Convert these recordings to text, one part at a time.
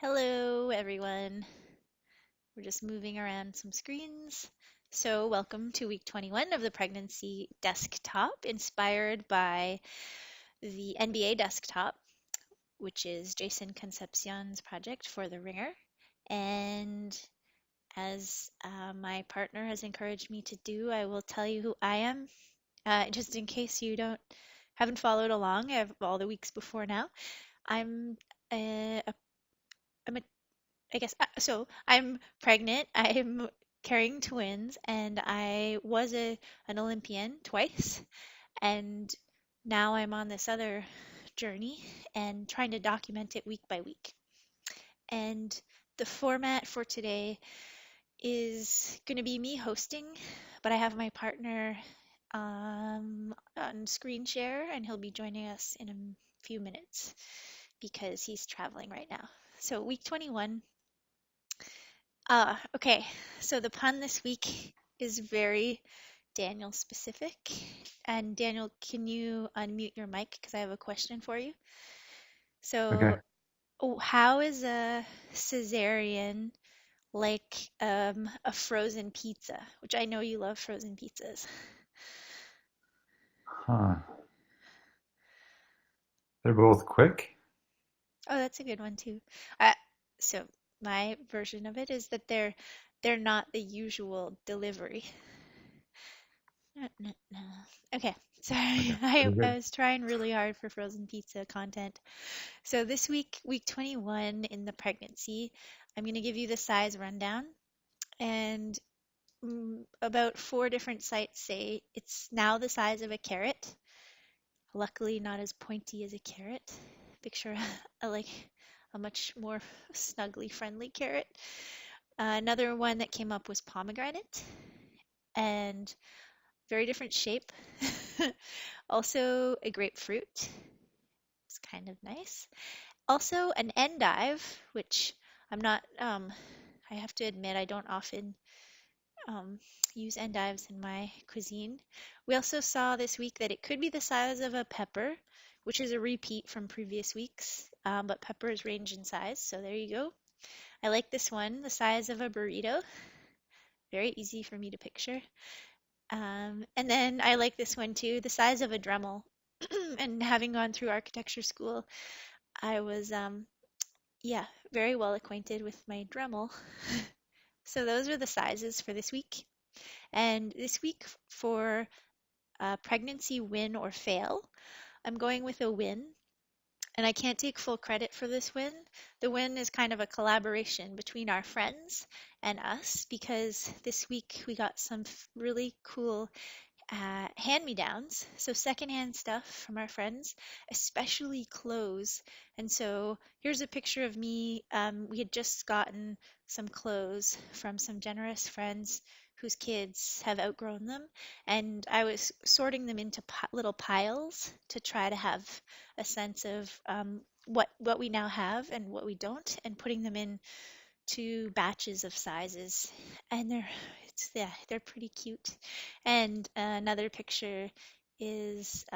Hello, everyone. We're just moving around some screens. So, welcome to week 21 of the Pregnancy Desktop, inspired by the NBA Desktop, which is Jason Concepcion's project for The Ringer. And as my partner has encouraged me to do, I will tell you who I am, just in case you haven't followed along. I have all the weeks before now. I'm I'm a I guess so. I'm pregnant. I'm carrying twins, and I was an Olympian twice, and now I'm on this other journey and trying to document it week by week. And the format for today is going to be me hosting, but I have my partner on screen share, and he'll be joining us in a few minutes because he's traveling right now. So, week 21. Okay. So the pun this week is very Daniel specific. And Daniel, can you unmute your mic? Because I have a question for you. Okay. So, how is a cesarean like a frozen pizza? Which I know you love frozen pizzas. Huh. They're both quick. Oh, that's a good one too. Uh, so my version of it is that they're not the usual delivery. No, no, no. Okay, Okay. sorry. Pretty I good. was trying really hard for frozen pizza content. So this week, week 21 in the pregnancy, I'm going to give you the size rundown. And about four different sites say it's now the size of a carrot. Luckily, not as pointy as a carrot. Picture like a much more snugly friendly carrot. Another one that came up was pomegranate. And very different shape. Also, a grapefruit. It's kind of nice. Also, an endive, which I'm not, I have to admit, I don't often um, use endives in my cuisine. We also saw this week that it could be the size of a pepper, which is a repeat from previous weeks, but peppers range in size, so there you go. I like this one, the size of a burrito. Very easy for me to picture. And then I like this one too, the size of a Dremel. And having gone through architecture school, I was, yeah, very well acquainted with my Dremel. So those are the sizes for this week. And this week for pregnancy win or fail, I'm going with a win. And I can't take full credit for this win. The win is kind of a collaboration between our friends and us because this week we got some really cool hand-me-downs, so secondhand stuff from our friends, especially clothes. And so here's a picture of me. We had just gotten some clothes from some generous friends whose kids have outgrown them, and I was sorting them into little piles to try to have a sense of what we now have and what we don't, and putting them in two batches of sizes, and they're pretty cute. And another picture is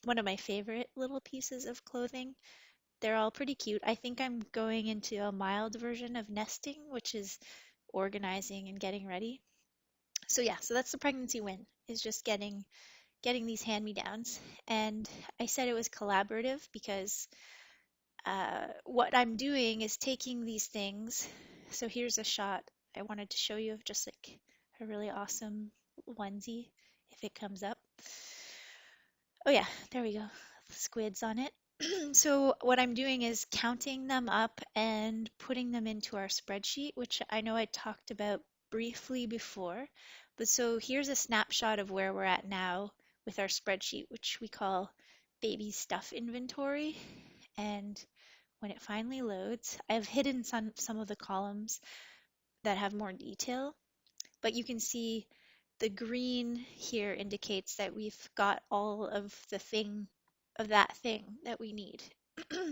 one of my favorite little pieces of clothing. They're all pretty cute. I think I'm going into a mild version of nesting, which is organizing and getting ready. So yeah, so that's the pregnancy win, is just getting these hand-me-downs. And I said it was collaborative because what I'm doing is taking these things. So here's a shot I wanted to show you of just like a really awesome onesie, if it comes up. Oh yeah, there we go. Squids on it. So what I'm doing is counting them up and putting them into our spreadsheet, which I know I talked about briefly before. But so here's a snapshot of where we're at now with our spreadsheet, which we call baby stuff inventory. And when it finally loads, I've hidden some of the columns that have more detail, but you can see the green here indicates that we've got all of that thing that we need.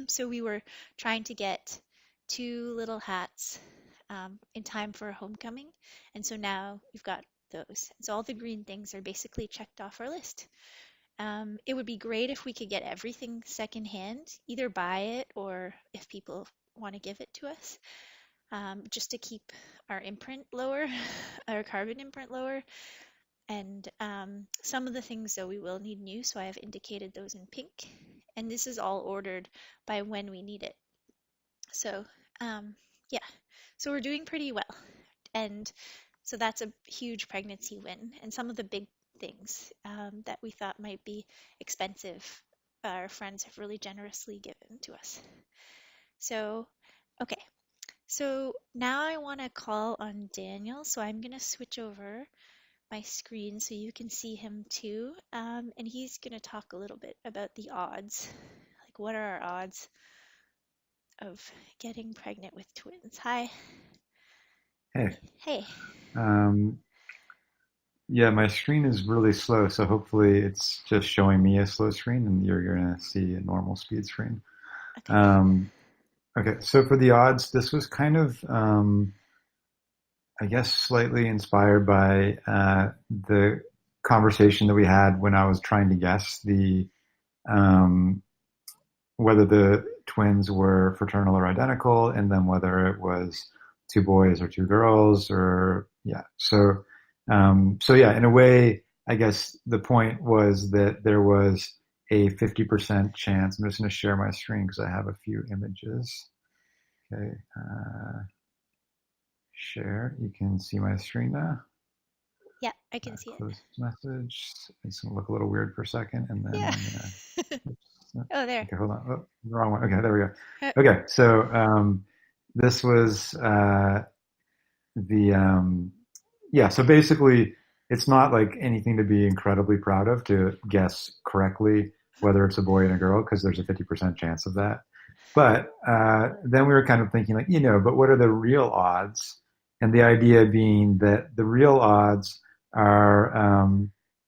So we were trying to get two little hats in time for homecoming, and so now we've got those. So all the green things are basically checked off our list. It would be great if we could get everything secondhand, either buy it or if people want to give it to us, just to keep our imprint lower, our carbon imprint lower. And some of the things, though, we will need new, so I have indicated those in pink. And this is all ordered by when we need it. So, yeah, so we're doing pretty well. And so that's a huge pregnancy win. And some of the big things that we thought might be expensive, our friends have really generously given to us. So, okay. So now I want to call on Daniel. So I'm going to switch over my screen so you can see him too. And he's going to talk a little bit about the odds. Like, what are our odds of getting pregnant with twins? Hi. Hey. Hey. Um, yeah, my screen is really slow, so hopefully it's just showing me a slow screen and you're going to see a normal speed screen. Okay. Um, okay, so for the odds, this was kind of, I guess, slightly inspired by the conversation that we had when I was trying to guess um, whether the twins were fraternal or identical, and then whether it was two boys or two girls, or yeah. So yeah, in a way, I guess the point was that there was a 50% chance. I'm just going to share my screen because I have a few images. Okay, share. You can see my screen now. Yeah, I can see it. Close message. It's going to look a little weird for a second, and then Yeah. I'm going to. Oh, there. Okay, hold on. Oh, wrong one. Okay, there we Uh, go. Okay, so this was the yeah. So basically, it's not like anything to be incredibly proud of to guess correctly whether it's a boy and a girl because there's a 50% chance of that. But then we were kind of thinking like, but what are the real odds? And the idea being that the real odds are,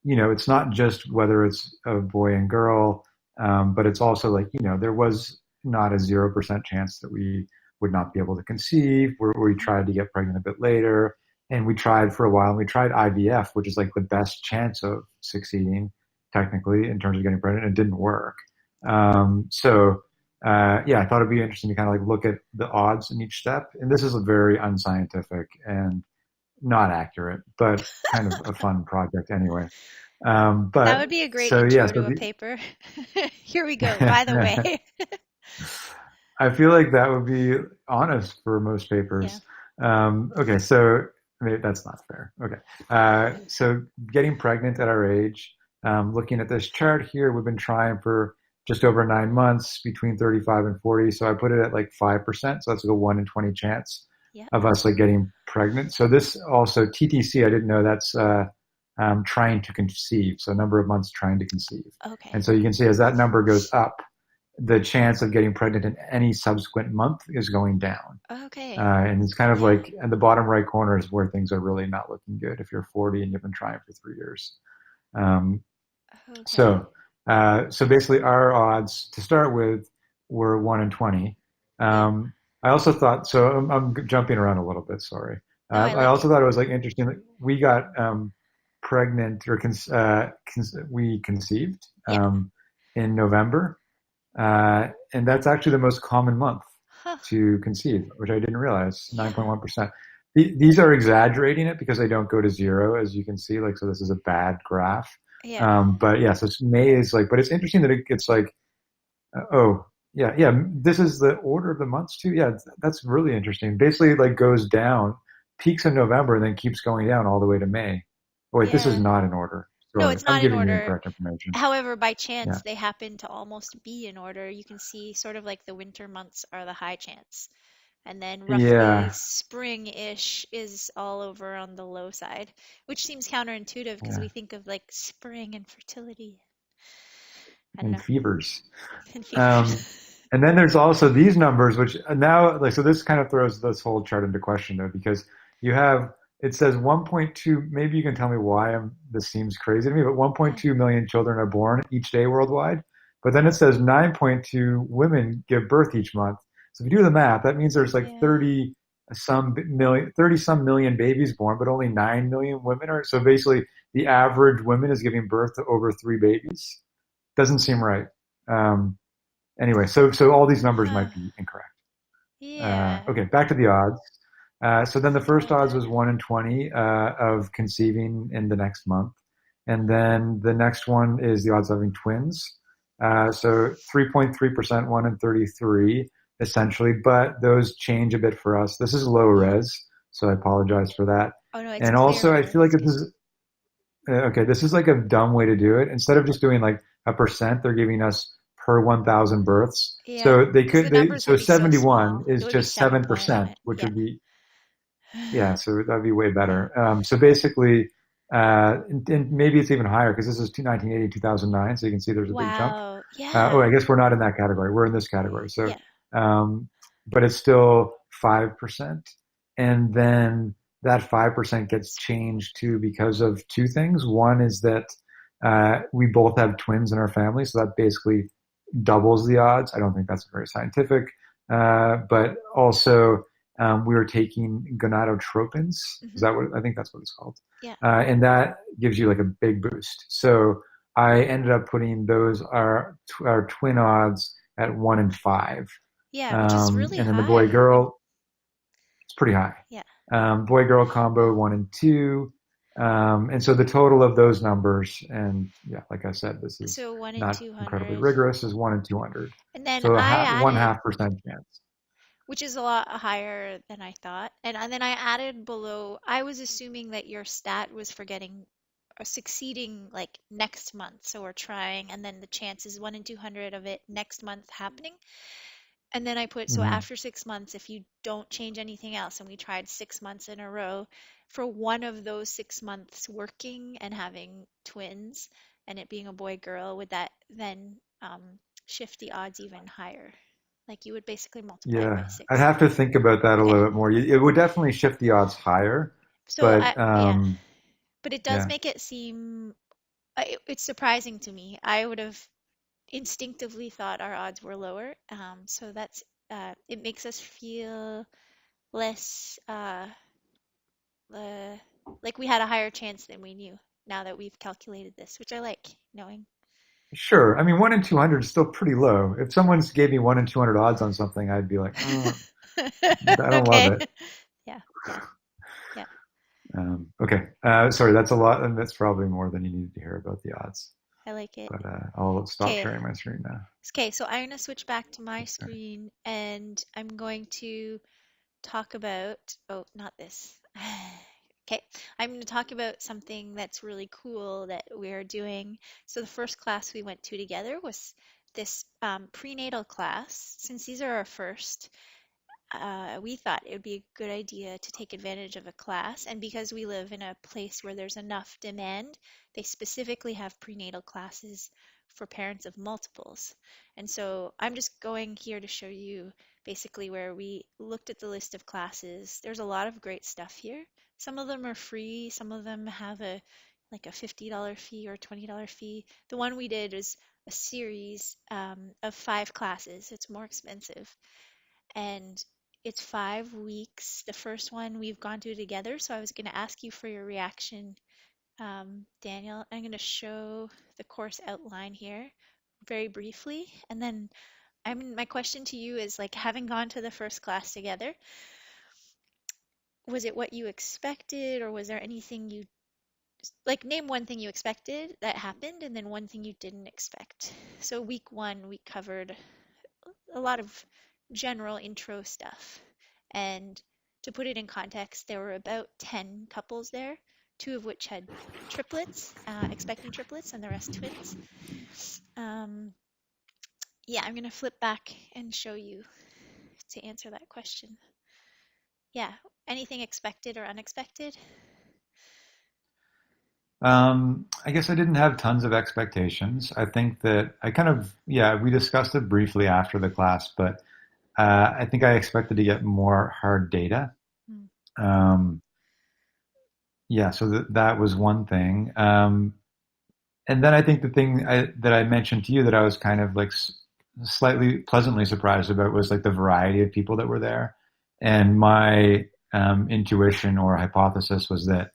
it's not just whether it's a boy and girl, but it's also like, there was not a 0% chance that we would not be able to conceive. We tried to get pregnant a bit later, and we tried for a while. And we tried IVF, which is like the best chance of succeeding technically in terms of getting pregnant. It didn't work. Yeah, I thought it'd be interesting to kind of like look at the odds in each step. And this is a very unscientific and not accurate, but kind of a fun project anyway. that But would be a great so yeah, intro so to a paper. Here we go, by the way. I feel like that would be honest for most Yeah. papers. Okay, so maybe that's not fair. Okay, so getting pregnant at our age, looking at this chart here, we've been trying for just over 9 months between 35 and 40. So I put it at like 5%. So that's like a 1 in 20 chance Yeah. of us like getting pregnant. So this also TTC, I didn't know that's trying to conceive. So number of months trying to conceive. Okay. And so you can see as that number goes up, the chance of getting pregnant in any subsequent month is going down. Okay. And it's kind of Yeah. like at the bottom right corner is where things are really not looking good if you're 40 and you've been trying for 3 years. Um, Okay. so, so basically our odds to start with were 1 in 20. Yeah. I also thought, so I'm jumping around a little bit, sorry. No, I I like also it. thought it was like interesting that we got pregnant or we conceived Yeah. in November. And that's actually the most common month Huh. to conceive, which I didn't realize, Yeah. 9.1%. These are exaggerating it because they don't go to zero, as you can see. Like, so this is a bad graph. Yeah. But yeah, so May is like, but it's interesting that it's like, oh, yeah, yeah, this is the order of the months too. Yeah, that's really interesting. Basically, it like goes down, peaks in November, and then keeps going down all the way to May. Oh, wait, this is Yeah. not in order. No, Sorry, it's I'm not in giving you order. incorrect information. However, by chance, Yeah, they happen to almost be in order. You can see sort of like the winter months are the high chance. And then roughly yeah, spring-ish is all over on the low side, which seems counterintuitive because yeah, we think of like spring and fertility. I don't and know. fevers. And Um, fevers. and then there's also these numbers, which now, like, so this kind of throws this whole chart into question, though, because you have, it says 1.2, maybe you can tell me why this seems crazy to me, but Yeah. 1.2 million children are born each day worldwide. But then it says 9.2 women give birth each month. So if you do the math, that means there's like Yeah. 30 some million babies born, but only 9 million women are. So basically, the average woman is giving birth to over 3 babies. Doesn't seem right. Um, Anyway, so all these numbers Huh. might be incorrect. Yeah. Okay, back to the odds. So then the Tell me first odds about it. was 1 in 20 of conceiving in the next month. And then the next one is the odds of having twins. So 3.3%, 1 in 33, essentially. But those change a bit for us. This is low Yeah. res, so I apologize for that. Oh no, it's And clear also, I feel res. like It's this good. is okay. This is like a dumb way to do it. Instead of just doing like a percent, they're giving us per 1,000 births. Yeah, So because the numbers so would be so 71 small. It is would be just 7 point. 7%, which Yeah. would be, yeah, so that'd be way Yeah. better. So basically, and maybe it's even higher because this is 1980, 2009. So you can see there's a big jump. Wow. Oh, Yeah. I guess we're not in that category. We're in this category. So, Yeah. um, but it's still 5%. And then that 5% gets changed to because of two things. One is that, we both have twins in our family. So that basically doubles the odds. I don't think that's very scientific. But also, we were taking gonadotropins. Is Hmm. that what I think that's what it's called? Yeah. And that gives you like a big boost. So I ended up putting those our twin odds at 1 in 5. Yeah, which is really And then the boy high. girl, it's pretty high. Yeah. Boy girl combo 1 in 2. And so the total of those numbers, and yeah, like I said, this is So 1 in not incredibly 200. rigorous, is 1 in 200. And then So I one added, half percent chance. which is a lot higher than I thought. And then I added below, I was assuming that your stat was for getting or succeeding like next month. So we're trying, and then the chance is 1 in 200 of it next month happening. And then I put, so Hmm. after 6 months, if you don't change anything else, and we tried 6 months in a row, for one of those 6 months working and having twins and it being a boy girl, would that then shift the odds even higher? Like you would basically multiply it by Yeah, I'd six. have to think about that a Okay. little bit more. It would definitely shift the odds higher, So but yeah, but it does yeah, make it seem, it's surprising to me. I would have instinctively thought our odds were lower. So that's, it makes us feel less uh, like we had a higher chance than we knew now that we've calculated this, which I like knowing. sure. I mean, 1 in 200 is still pretty low. If someone gave me 1 in 200 odds on something, I'd be like, I don't love Okay. it. Yeah, yeah, yeah. Okay. Sorry, that's a lot, and that's probably more than you needed to hear about the odds. I like it. But I'll stop Okay. sharing my screen now. Okay, so I'm gonna switch back to my screen and I'm going to talk about, oh, not this. Okay, I'm going to talk about something that's really cool that we're doing. So the first class we went to together was this prenatal class. Since these are our first, we thought it would be a good idea to take advantage of a class. And because we live in a place where there's enough demand, they specifically have prenatal classes for parents of multiples. And so I'm just going here to show you basically where we looked at the list of classes. There's a lot of great stuff here. Some of them are free, some of them have a like a $50 fee or $20 fee. The one we did is a series of 5 classes. It's more expensive and it's 5 weeks. The first one we've gone through together, so I was going to ask you for your reaction, Daniel. I'm going to show the course outline here very briefly, and then my question to you is like having gone to the first class together, was it what you expected, or was there anything you like name one thing you expected that happened, and then one thing you didn't expect? So week one, we covered a lot of general intro stuff. And to put it in context, there were about 10 couples there, 2 of which had triplets, expecting triplets, and the rest twins. Um, yeah, I'm going to flip back and show you to answer that question. Yeah, anything expected or unexpected? I guess I didn't have tons of expectations. I think that I kind of, yeah, we discussed it briefly after the class, but I think I expected to get more hard data. Hmm. Um, yeah, so that was one thing. And then I think the thing that I mentioned to you that I was kind of like slightly pleasantly surprised about was like the variety of people that were there. And my intuition or hypothesis was that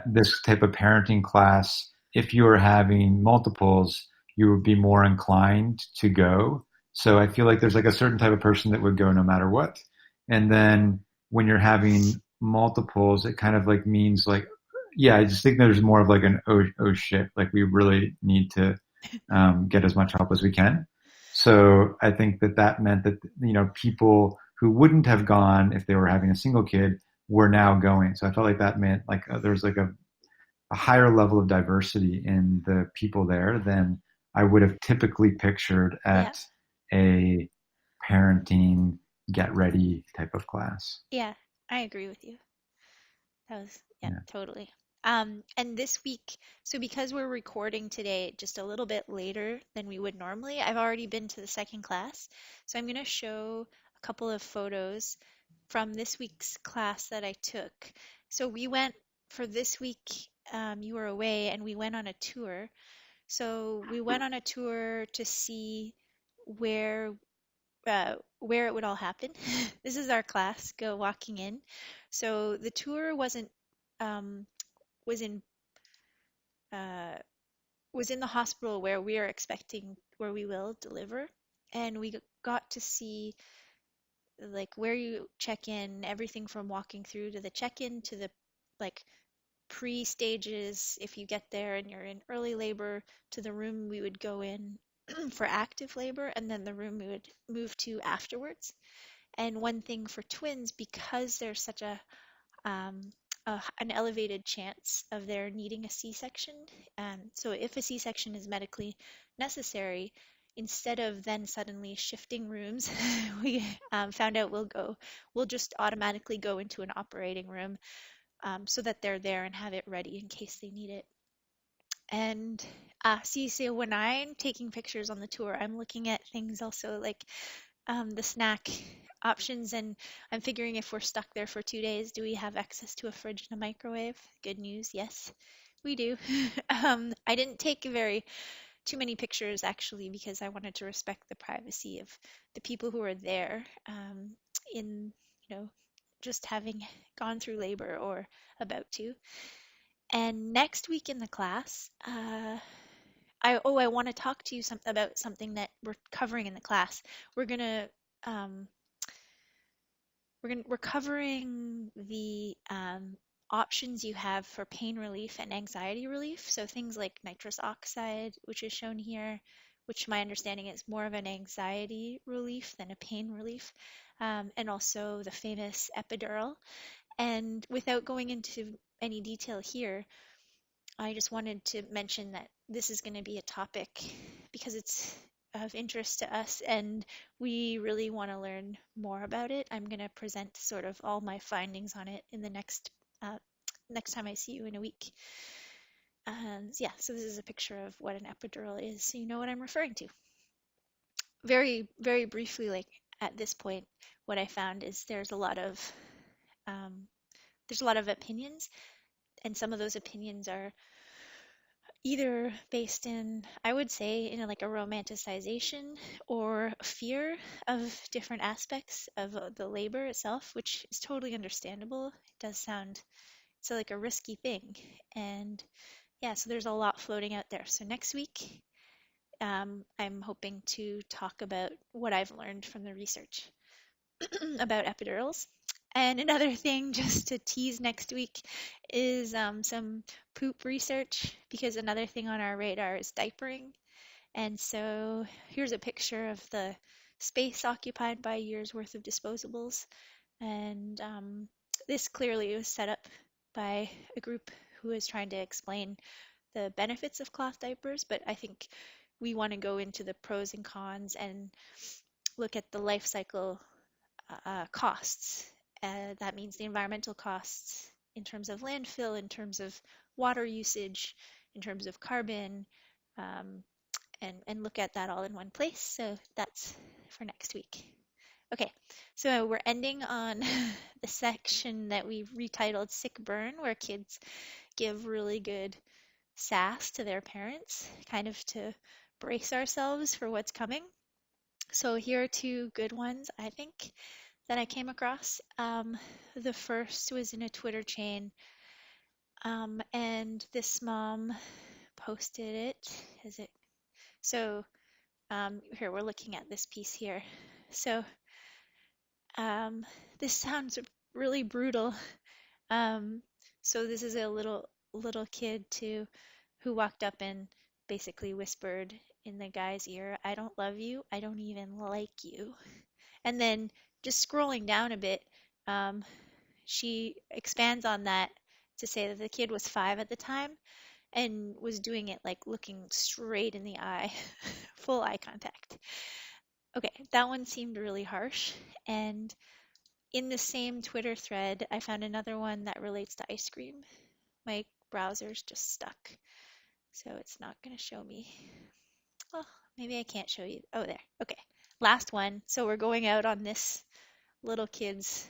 this type of parenting class, if you were having multiples, you would be more inclined to go So I feel like there's like a certain type of person that would go no matter what. And then when you're having multiples, it kind of like means like, yeah, I just think there's more of like an oh shit, like we really need to get as much help as we can. So I think that that meant that, people who wouldn't have gone if they were having a single kid were now going. So I felt like that meant like there's like a higher level of diversity in the people there than I would have typically pictured Yeah. at a parenting get ready type of class. Yeah. I agree with you. That was, yeah, Yeah. totally. And this week, so because we're recording today just a little bit later than we would normally, I've already been to the second class. So I'm going to show a couple of photos from this week's class that I took. So we went for this week, you were away, and we went on a tour. So we went on a tour to see where where it would all happen. This is our class, go walking in. So the tour wasn't um, was in uh, was in the hospital where we are expecting where we will deliver, and we got to see like where you check in, everything from walking through to the check-in to the like pre-stages if you get there and you're in early labor to the room we would go in for active labor and then the room we would move to afterwards. And one thing for twins, because there's such um, an elevated chance of their needing a C-section. So if a C-section is medically necessary, instead of then suddenly shifting rooms, we found out we'll just automatically go into an operating room so that they're there and have it ready in case they need it. And see, so when I'm taking pictures on the tour, I'm looking at things also like the snack options, and I'm figuring if we're stuck there for 2 days, do we have access to a fridge and a microwave? Good news, yes, we do. I didn't take very too many pictures actually because I wanted to respect the privacy of the people who are there in, just having gone through labor or about to. And next week in the class, I want to talk to you about something that we're covering in the class. We're gonna um, we're covering the options you have for pain relief and anxiety relief. So things like nitrous oxide, which is shown here, which my understanding is more of an anxiety relief than a pain relief, and also the famous epidural. And without going into any detail here, I just wanted to mention that this is going to be a topic because it's of interest to us and we really want to learn more about it. I'm going to present sort of all my findings on it in the next time I see you in a week. And yeah, so this is a picture of what an epidural is, so you know what I'm referring to. Very, very briefly, like at this point, what I found is um, there's a lot of opinions, and some of those opinions are either based in, I would say, in like a romanticization or fear of different aspects of the labor itself, which is totally understandable. It does sound so like a risky thing. And yeah, so there's a lot floating out there. So next week, I'm hoping to talk about what I've learned from the research about epidurals. And another thing, just to tease next week, is some poop research because another thing on our radar is diapering. And so here's a picture of the space occupied by a year's worth of disposables. And this clearly was set up by a group who is trying to explain the benefits of cloth diapers, but I think we want to go into the pros and cons and look at the life cycle costs. That means the environmental costs in terms of landfill, in terms of water usage, in terms of carbon, um, and look at that all in one place. So that's for next week. Okay, so we're ending on the section that we retitled Sick Burn, where kids give really good sass to their parents, kind of to brace ourselves for what's coming. So here are two good ones, I think, that I came across. The first was in a Twitter chain, and this mom posted it. Is it so? Here, we're looking at this piece here. So, um, this sounds really brutal. Um, so this is a little kid too, who walked up and basically whispered in the guy's ear, "I don't love you. I don't even like you." And then just scrolling down a bit, um, she expands on that to say that the kid was 5 at the time and was doing it like looking straight in the eye, full eye contact. Okay, that one seemed really harsh. And in the same Twitter thread, I found another one that relates to ice cream. My browser's just stuck, so it's not going to show me. Oh, maybe I can't show you. Oh, there. Okay. Last one. So we're going out on this little kid's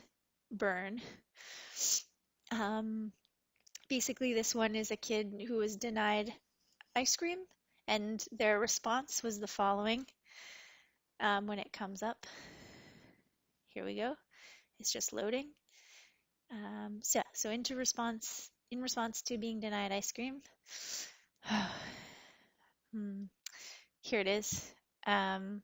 burn. Um, Basically, this one is a kid who was denied ice cream, and their response was the following. When it comes up, here we go. It's just loading. So in response to being denied ice cream, hmm, here it is. Um,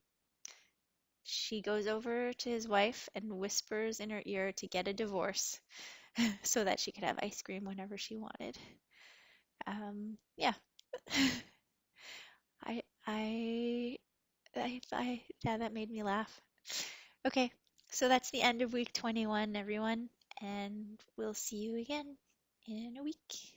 she goes over to his wife and whispers in her ear to get a divorce so that she could have ice cream whenever she wanted. Yeah, I, I, yeah, that made me laugh. Okay, so that's the end of week 21, everyone, and we'll see you again in a week.